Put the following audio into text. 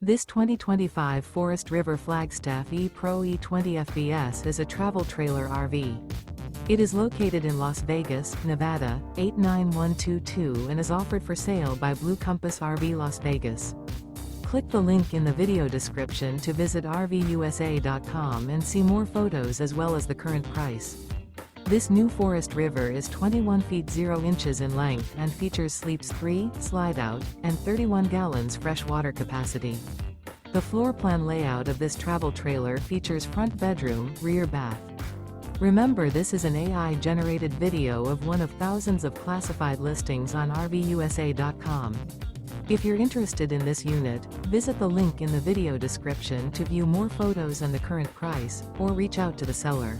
This 2025 Forest River Flagstaff E-Pro E20 FBS is a travel trailer RV. It is located in Las Vegas, Nevada, 89122 and is offered for sale by Blue Compass RV Las Vegas. Click the link in the video description to visit RVUSA.com and see more photos as well as the current price. This new Forest River is 21 feet 0 inches in length and features sleeps 3, slide-out, and 31 gallons fresh water capacity. The floor plan layout of this travel trailer features front bedroom, rear bath. Remember, this is an AI-generated video of one of thousands of classified listings on RVUSA.com. If you're interested in this unit, visit the link in the video description to view more photos and the current price, or reach out to the seller.